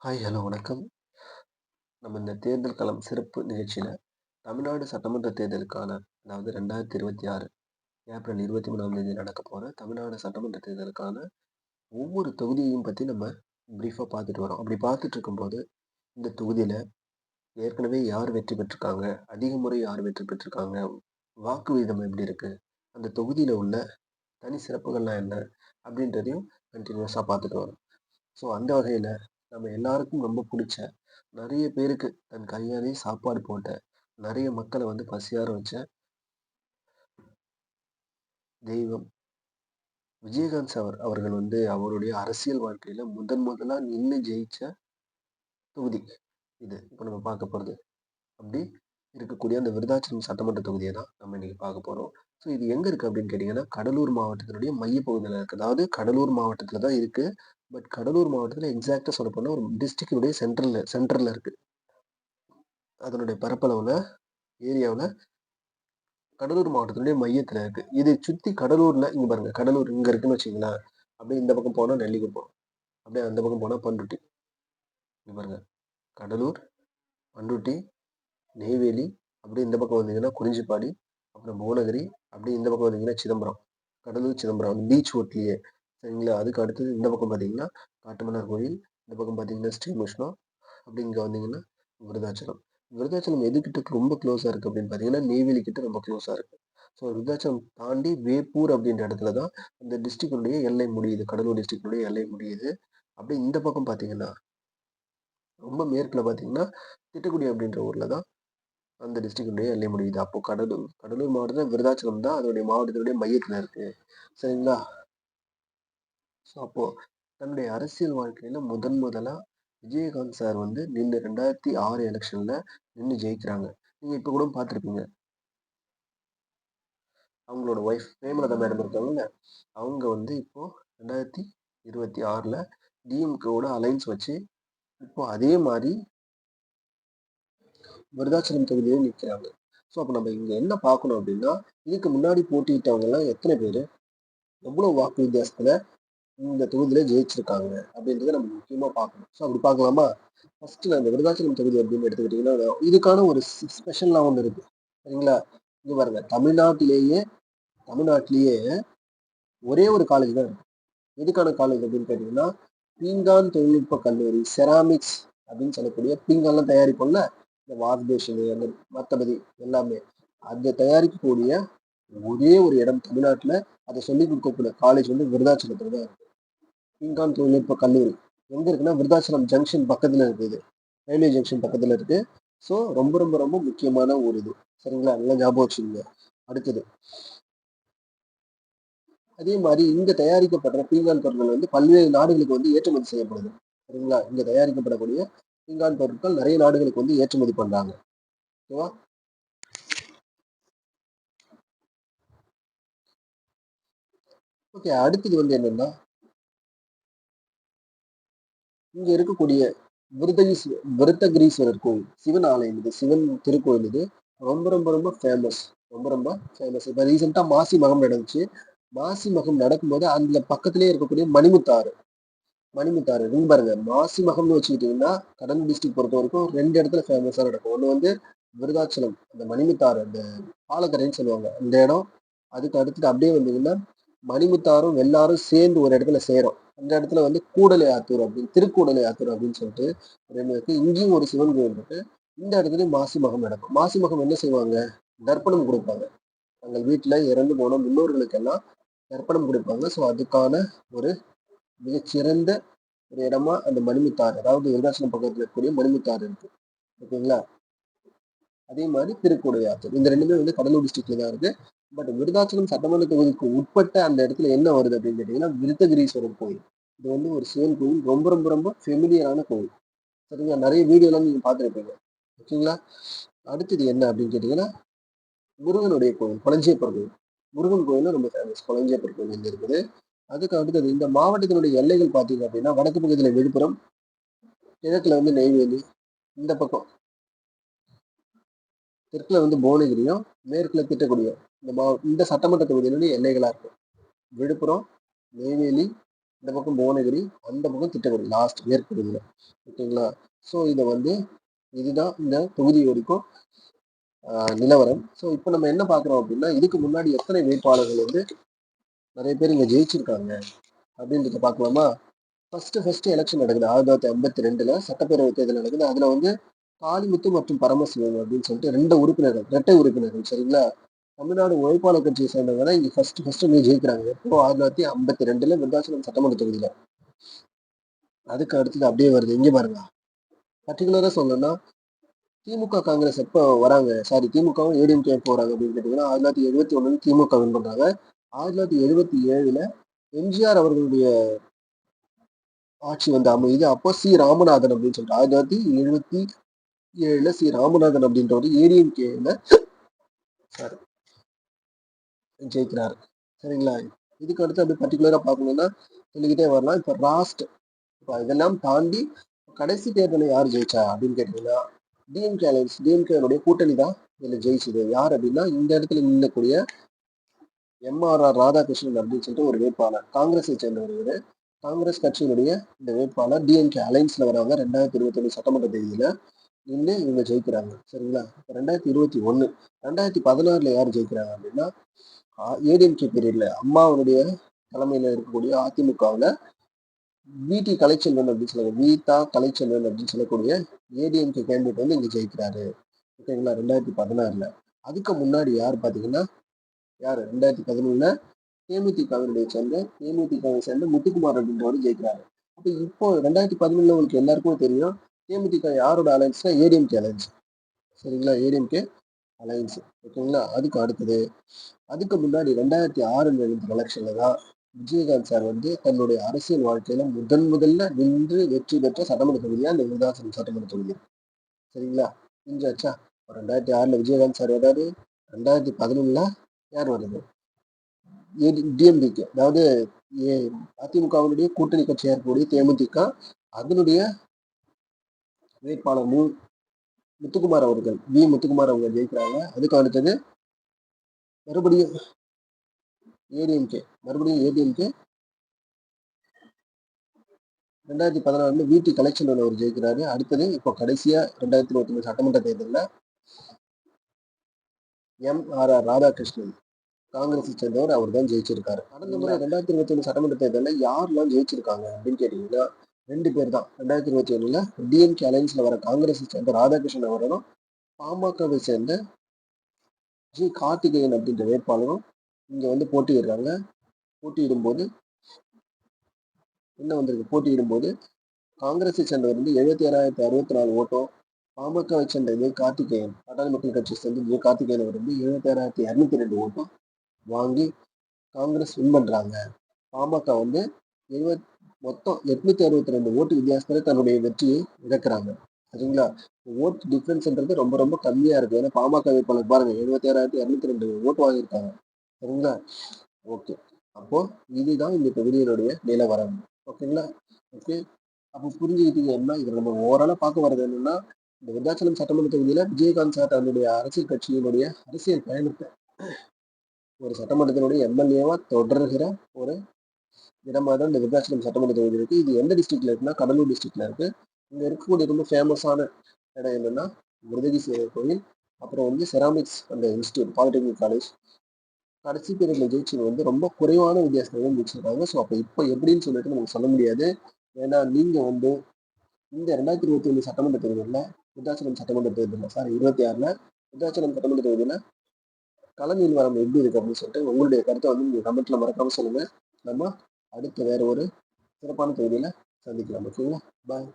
Hi, hello, வணக்கம். நம்ம இந்த தேர்தல் களம் சிறப்பு நிகழ்ச்சியில தமிழ்நாடு சட்டமன்ற தேர்தலுக்கான அதாவது 2026 ஏப்ரல் 23ஆம் தேதி நடக்கப் போற தமிழ்நாடு சட்டமன்ற தேர்தலுக்கான ஒவ்வொரு தொகுதியையும் பத்தி நம்ம பிரீஃபா பார்த்துட்டு வரோம். அப்படி பார்த்துட்டு இருக்கும்போது, இந்த தொகுதியில ஏற்கனவே யார் வெற்றி பெற்றிருக்காங்க? அதிக முறை யார் வெற்றி பெற்றிருக்காங்க? வாக்கு விகிதம் எப்படி இருக்கு? அந்த தொகுதியில உள்ள தனி சிறப்புகள்லாம் என்ன? அப்படின்றதையும் கன்டினியூஸா பார்த்துட்டு வரோம். ஸோ அந்த வகையில நம்ம எல்லாருக்கும் ரொம்ப புடிச்ச, நெறைய பேருக்கு தன் கையாலே சாப்பாடு போட்ட, நெறைய மக்கள வந்து பசியார வச்ச தெய்வம் விஜயகாந்த் அவர்கள் வந்து அவருடைய அரசியல் வாழ்க்கையில முதன் முதலா நின்னு ஜெயிச்ச தொகுதி இது. இப்ப நம்ம பார்க்க போறது. அப்படி இருக்கக்கூடிய அந்த விருதாச்சலம் சட்டமன்ற தொகுதிய தான் நம்ம இன்னைக்கு பார்க்க போறோம். ஸோ இது எங்க இருக்கு அப்படின்னு கேட்டீங்கன்னா, கடலூர் மாவட்டத்தினுடைய மையப்பகுதியில இருக்கு. அதாவது கடலூர் மாவட்டத்தில தான் இருக்கு. பட் கடலூர் மாவட்டத்தில எக்ஸாக்ட்டா சொல்லப்போனா ஒரு டிஸ்ட்ரிக்டினுடைய சென்டர்ல இருக்கு. அதனுடைய பரப்பளவுல, ஏரியாவுல கடலூர் மாவட்டத்தினுடைய மையத்துல இருக்கு. இதை சுத்தி கடலூர்ல இங்க பாருங்க. கடலூர் இங்க இருக்குன்னு வச்சுக்கங்களேன். அப்படியே இந்த பக்கம் போனா நெல்லிக்குப்பம். அப்படியே அந்த பக்கம் போனா பண்ருட்டி. இங்க பாருங்க. கடலூர், பண்ருட்டி, நெய்வேலி, அப்படியே இந்த பக்கம் வந்தீங்கன்னா குறிஞ்சிப்பாடி, அப்புறம் புவனகிரி, அப்படியே இந்த பக்கம் வந்தீங்கன்னா சிதம்பரம். கடலூர், சிதம்பரம் அந்த பீச் ஓட்லயே. சரிங்களா? அதுக்கு அடுத்தது இந்த பக்கம் பார்த்தீங்கன்னா, காட்டுமன்னார் கோயில். இந்த பக்கம் பார்த்தீங்கன்னா ஸ்ரீமுஷ்ணம். அப்படி இங்க வந்தீங்கன்னா விருதாச்சலம். விருதாச்சலம் எதுகிட்ட ரொம்ப க்ளோஸா இருக்கு அப்படின்னு பார்த்தீங்கன்னா, நெய்வேலி கிட்ட ரொம்ப க்ளோஸா இருக்கு. ஸோ விருதாச்சலம் தாண்டி வேப்பூர் அப்படின்ற இடத்துல தான் அந்த டிஸ்ட்ரிக்டுடைய எல்லை முடியுது. கடலூர் டிஸ்ட்ரிக்டுடைய எல்லை முடியுது. அப்படியே இந்த பக்கம் பார்த்தீங்கன்னா, ரொம்ப மேற்குல பார்த்தீங்கன்னா, திட்டுக்குடி அப்படின்ற ஊர்ல தான் அந்த டிஸ்ட்ரிக்டுடைய எல்லை முடியுது. அப்போ கடலூர் கடலூர் மாவட்டத்துல விருதாச்சலம் தான் அதனுடைய மாவட்டத்தினுடைய மையத்துல இருக்கு. சரிங்களா? ஸோ அப்போ தன்னுடைய அரசியல் வாழ்க்கையில முதலா விஜயகாந்த் சார் வந்து நின்னு 2006 எலக்ஷன்ல நின்னு ஜெயிக்கிறாங்க. நீங்க இப்ப கூட பார்த்திருப்பீங்க. அவங்களோட ஒய்ஃப் பிரேமலதா மேடம் இருக்காங்கல்ல, அவங்க வந்து இப்போ 2026ல டிஎம்கேவோட அலைன்ஸ் வச்சு, இப்போ அதே மாரி விருதாச்சலம் தொகுதியில நிக்கிறாங்க. ஸோ அப்ப நம்ம இங்க என்ன பார்க்கணும் அப்டின்னா, இதுக்கு முன்னாடி போட்டியிட்டவங்கலாம் எத்தன பேரு? எவ்வளவு வாக்கு வித்தியாசத்துல இந்த தொகுதியில ஜெயிச்சிருக்காங்க? அப்படின்றத நம்ம முக்கியமா பார்க்கணும். ஸோ அப்படி பார்க்கலாமா? ஃபர்ஸ்ட்டு அந்த விருதாச்சலம் தொகுதி அப்படின்னு எடுத்துக்கிட்டீங்கன்னா, இதுக்கான ஒரு ஸ்பெஷல்லாம் ஒண்ணு இருக்கு. சரிங்களா? இங்க பாருங்க. தமிழ்நாட்டிலேயே ஒரே ஒரு காலேஜ் தான் இருக்கு. எதுக்கான காலேஜ் அப்படின்னு கேட்டீங்கன்னா, பீங்கான் தொழில்நுட்ப கல்லூரி, செராமிக்ஸ் அப்படின்னு சொல்லக்கூடிய பீங்கான்லாம் தயாரிப்போம்ல, இந்த வாஷ் பேஷனு அந்த மத்தபடி எல்லாமே. அத தயாரிக்கக்கூடிய ஒரே ஒரு இடம் தமிழ்நாட்டுல, அத சொல்லிக் குடுக்கக்கூடிய காலேஜ் வந்து விருதாச்சலத்துல தான் இருக்கு. பீங்கான் தொழில்நுட்ப கல்லூரி. எங்க இருக்குன்னா, விருதாச்சலம் ஜங்ஷன் பக்கத்துல இருக்கு இது. ரயில்வே ஜங்ஷன் பக்கத்துல இருக்கு. ஸோ ரொம்ப ரொம்ப ரொம்ப முக்கியமான ஒரு இது. சரிங்களா? நல்லா ஞாபகம் வச்சுக்கங்க. அடுத்தது, அதே மாரி இங்க தயாரிக்கப்படுற பீங்கான் பொருட்கள் வந்து பல்வேறு நாடுகளுக்கு வந்து ஏற்றுமதி செய்யப்படுது. சரிங்களா? இங்க தயாரிக்கப்படக்கூடிய பீங்கான் பொருட்கள் நெறைய நாடுகளுக்கு வந்து ஏற்றுமதி பண்றாங்க. ஓகேவா? ஓகே. அடுத்தது வந்து என்னன்னா, இங்க இருக்கக்கூடிய விருத்தகிரீஸ்வரர் கோயில். சிவன் ஆலயம் இது. சிவன் திருக்கோயில் இது. ரொம்ப ரொம்ப ரொம்ப ஃபேமஸ். ரொம்ப ரொம்ப ஃபேமஸ். இப்ப ரீசென்ட்டா மாசி மகம் நடந்துச்சு. மாசி மகம் நடக்கும்போது அந்த பக்கத்திலேயே இருக்கக்கூடிய மணிமுத்தாறு. மணிமுத்தாறு இங்க பாருங்க. மாசி மகம்னு வச்சுக்கிட்டீங்கன்னா, கடலூர் டிஸ்ட்ரிக்ட் பொறுத்தவரைக்கும் 2 இடத்துல ஃபேமஸா நடக்கும். ஒண்ணு வந்து விருதாச்சலம். அந்த மணிமுத்தாறு அந்த பாலக்கரைன்னு சொல்லுவாங்க. அந்த இடம். அதுக்கு அடுத்துட்டு அப்படியே வந்தீங்கன்னா, மணிமுத்தாறும், வெள்ளாறும் சேர்ந்து ஒரு இடத்துல சேரும். அந்த இடத்துல வந்து கூடலை ஆத்தூர் அப்படின்னு திருக்கூடலை ஆத்தூர் அப்படின்னு சொல்லிட்டு ஒரு இடம் இருக்கு. இங்கேயும் ஒரு சிவன் கோயில் இருக்கு. இந்த இடத்துலயும் மாசி மகம் நடக்கும். மாசி மகம் என்ன செய்வாங்க? தர்ப்பணம் குடுப்பாங்க. தங்கள் வீட்ல இறந்து போன முன்னோர்களுக்கெல்லாம் தர்ப்பணம் குடுப்பாங்க. ஸோ அதுக்கான ஒரு மிகச்சிறந்த ஒரு இடமா அந்த மணிமுத்தாறு, அதாவது விருதாச்சலம் பக்கத்துல இருக்கக்கூடிய மணிமுத்தாறு இருக்கு. ஓகேங்களா? அதே மாரி திருக்கூடலையாத்தூர். இந்த 2மே வந்து கடலூர் டிஸ்ட்ரிக்ட்ல தான் இருக்கு. பட் விருதாச்சலம் சட்டமன்ற தொகுதிக்கு உட்பட்ட அந்த இடத்துல என்ன வருது அப்படின்னு கேட்டீங்கன்னா, விருத்தகிரீஸ்வரர் கோயில். இது வந்து ஒரு சிவன் கோயில். ரொம்ப ரொம்ப ரொம்ப ஃபெமிலியரான கோயில். சரிங்களா? நெறைய வீடியோலாம் நீங்க பார்த்திருப்பீங்க. ஓகேங்களா? அடுத்தது என்ன அப்படின்னு கேட்டீங்கன்னா, முருகனுடைய கோவில். கொளஞ்சியப்பர் கோயில். முருகன் கோயிலும் ரொம்ப ஃபேமஸ். கொளஞ்சியப்பர் கோயில் இங்க இருக்குது. அதுக்கு அடுத்தது இந்த மாவட்டத்தினுடைய எல்லைகள் பார்த்தீங்க அப்படின்னா, வடக்கு பக்கத்துல விழுப்புரம், கிழக்குல வந்து நெய்வேலி, இந்த பக்கம் தெற்குல வந்து புவனகிரியும், மேற்குல திட்டக்குடியும். இந்த சட்டமன்ற தொகுதியினுடைய எல்லைகளா இருக்கு. விழுப்புரம், நெய்வேலி, இந்த பக்கம் புவனகிரி, அந்த பக்கம் திட்டக்குடி லாஸ்ட் மேற்கு பகுதியில. ஓகேங்களா? ஸோ இத வந்து இதுதான் இந்த தொகுதி வரைக்கும் நிலவரம். ஸோ இப்போ நம்ம என்ன பார்க்குறோம் அப்படின்னா, இதுக்கு முன்னாடி எத்தனை வேட்பாளர்கள் வந்து நிறைய பேர் இங்க ஜெயிச்சிருக்காங்க அப்படின்றத பார்க்கலாமா? ஃபர்ஸ்ட் எலெக்ஷன் நடக்குது 1952 சட்டப்பேரவை தேர்தல் நடக்குது. அதுல வந்து காளிமுத்து மற்றும் பரமசிவம் அப்படின்னு சொல்லிட்டு 2 உறுப்பினர்கள், இரட்டை உறுப்பினர்கள், சரிங்களா? தமிழ்நாடு உழைப்பாளர் கட்சியை சேர்ந்தவங்க தான் இங்க ஃபர்ஸ்ட் இங்க ஜெயிக்கிறாங்க. எப்போ 1952 விருத்தாச்சலம் சட்டமன்ற தொகுதியில. அதுக்கு அடுத்தது அப்படியே வருது. இங்க பாருங்க. பர்டிகுலரா சொல்லணும்னா திமுக காங்கிரஸ் எப்போ வராங்க, சாரி திமுகவும் ஏடிஎம்கே எப்போ வராங்க அப்படின்னு கேட்டீங்கன்னா 1971 திமுக வின் பண்றாங்க. 1977 எம்ஜிஆர் அவர்களுடைய ஆட்சி வந்து அமையுது. அப்போ சி ராமநாதன் அப்படின்னு சொல்லிட்டு 1977 சி ராமநாதன் அப்படின்றவர் ஏடிஎம்கேல ஜெயிக்கிறாரு. சரிங்களா? இதுக்கு அடுத்து அப்படி பர்டிகுலரா பார்க்கணும்னா சொல்லிக்கிட்டே வரலாம். இப்போ லாஸ்ட் இப்போ இதெல்லாம் தாண்டி கடைசி தேர்தலை யார் ஜெயிச்சா அப்படின்னு கேட்டீங்கன்னா டிஎம்கே அலைன்ஸ், டிஎம்கேனுடைய கூட்டணி தான் இதுல ஜெயிச்சது. யார் அப்படின்னா இந்த இடத்துல நின்னக்கூடிய எம்ஆர்ஆர் ராதாகிருஷ்ணன் அப்படின்னு சொல்லிட்டு ஒரு வேட்பாளர், காங்கிரஸை சேர்ந்தவர் இவரு. காங்கிரஸ் கட்சியினுடைய இந்த வேட்பாளர் டிஎம்கே அலைன்ஸ்ல வராங்க 2021 சட்டமன்ற தேதியில நின்று இவங்க ஜெயிக்கிறாங்க. சரிங்களா? இப்போ 2016 யார் ஜெயிக்கிறாங்க அப்படின்னா ஏடிஎம்கே பீரியட்ல அம்மாவுடைய தலைமையில இருக்கக்கூடிய அதிமுகவில் விடி கலைச்செல்வன் அப்படின்னு சொல்லக்கூடிய வீதா கலைச்செல்வன் அப்படின்னு சொல்லக்கூடிய ஏடிஎம்கே கேண்டிடேட் வந்து இங்க ஜெயிக்கிறாரு. ஓகேங்களா? 2016. அதுக்கு முன்னாடி யார் பாத்தீங்கன்னா யாரு 2011 தேமுதிகவினுடைய சேர்ந்த முத்துக்குமார் அப்படின்றவர் ஜெயிக்கிறாரு. அப்ப இப்போ 2011 உங்களுக்கு எல்லாருக்கும் தெரியும் தேமுதிக யாரோட அலைன்ஸ்னா ஏடிஎம்கே அலைன்ஸ். சரிங்களா? ஏடிஎம்கே அலைன்ஸ். ஓகேங்களா? அதுக்கு அடுத்தது அதுக்கு முன்னாடி 2006 எலெக்ஷன்ல தான் விஜயகாந்த் சார் வந்து தன்னுடைய அரசியல் வாழ்க்கையில முதல்ல நின்று வெற்றி பெற்ற சட்டமன்ற தொகுதியா இந்த விருதாசலம் சட்டமன்ற தொகுதி. சரிங்களா? இஞ்சாச்சா 2006 விஜயகாந்த் சார் வராரு. 2011 யார் வருது? டிஎம்டிகே, அதாவது அதிமுகவினுடைய கூட்டணி கட்சியா இருக்கக்கூடிய தேமுதிக, அதனுடைய வேட்பாளர் முத்துக்குமார் அவர்கள், முத்துக்குமார் அவங்க ஜெயிக்கிறாங்க. அதுக்கு அடுத்தது மறுபடியும் ஏடிஎம்கே 2016 வீட்டு கலெக்ஷன் அவர் ஜெயிக்கிறாரு. அடுத்தது இப்போ கடைசியா 2021 சட்டமன்ற தேர்தலில் எம்ஆர்ஆர் ராதாகிருஷ்ணன் காங்கிரஸை சேர்ந்தவர் அவர் தான் ஜெயிச்சிருக்காரு. கடந்த முறை 2021 சட்டமன்ற தேர்தலில் யாரெல்லாம் ஜெயிச்சிருக்காங்க அப்படின்னு கேட்டீங்கன்னா 2 பேர் தான். 2021 டிஎம்கே அலைன்ஸ்ல வர காங்கிரஸை சேர்ந்த ராதாகிருஷ்ணன் அவர்களும் பாமகவை சேர்ந்த ஜி கார்த்திகேயன் அப்படின்ற வேட்பாளரும் இங்க வந்து போட்டியிடுறாங்க. போட்டியிடும்போது என்ன வந்திருக்கு? போட்டியிடும்போது காங்கிரஸை சேர்ந்தவர் வந்து 77,064 ஓட்டும், பாமகவை சேர்ந்த ஜி கார்த்திகேயன், பாட்டாளி மக்கள் கட்சியை சேர்ந்த ஜி கார்த்திகேயன் அவர் வந்து 76,202 ஓட்டும் வாங்கி காங்கிரஸ் வின் பண்றாங்க. பாமக வந்து மொத்தம் 862 ஓட்டு வித்தியாசத்துல தன்னுடைய வெற்றியை இழக்கிறாங்க. சரிங்களா? ஓட்டு டிஃபரன்ஸ்ன்றது ரொம்ப ரொம்ப கம்மியா இருக்கு. ஏன்னா பாமக வேட்பாளர் பாருங்க 76,202 ஓட்டு வாங்கியிருக்காங்க. சரிங்களா? ஓகே. அப்போ இதுதான் இந்த தொகுதியினுடைய நிலவரம். ஓகேங்களா? ஓகே. அப்போ புரிஞ்சுக்கிட்டீங்கன்னா இது நம்ம ஓவராலா பார்க்க வர்றது என்னன்னா இந்த விருத்தாச்சலம் சட்டமன்ற தொகுதியில விஜயகாந்த் சார் தன்னுடைய அரசியல் கட்சியினுடைய அரசியல் பயணத்தை ஒரு சட்டமன்றத்தினுடைய எம்எல்ஏவா தொடர்கிற ஒரு இடமா தான் இந்த விருத்தாச்சலம் சட்டமன்ற தொகுதி இருக்கு. இது எந்த டிஸ்ட்ரிக்ட்ல இருக்குன்னா கடலூர் டிஸ்ட்ரிக்ட்ல இருக்கு. இங்க இருக்கக்கூடிய ரொம்ப ஃபேமஸான இடம் என்னன்னா மிருதகீஸ்வரர் கோயில், அப்புறம் வந்து செராமிக்ஸ் அந்த இன்ஸ்டியூட் பாலிடெக்னிக் காலேஜ். கடைசி பீரியட்ல ஜெயிச்சது வந்து ரொம்ப குறைவான வித்தியாசத்துல தான் ஜெயிச்சிருக்காங்க. ஸோ அப்போ இப்போ எப்படின்னு சொல்லிட்டு நமக்கு சொல்ல முடியாது. ஏன்னா நீங்க வந்து இந்த 2021 சட்டமன்ற தேர்தலில் விருத்தாச்சலம் சட்டமன்ற தேர்தலில் 26 விருத்தாச்சலம் சட்டமன்ற தேர்தலில் கள நிலவரம் எப்படி இருக்கு அப்படின்னு சொல்லிட்டு உங்களுடைய கருத்தை வந்து நீங்க கமெண்ட்ல மறக்காம சொல்லுங்க. நம்ம அடுத்த வேற ஒரு சிறப்பான தொகுதியில சந்திக்கலாம். ஓகேங்களா? பாய்.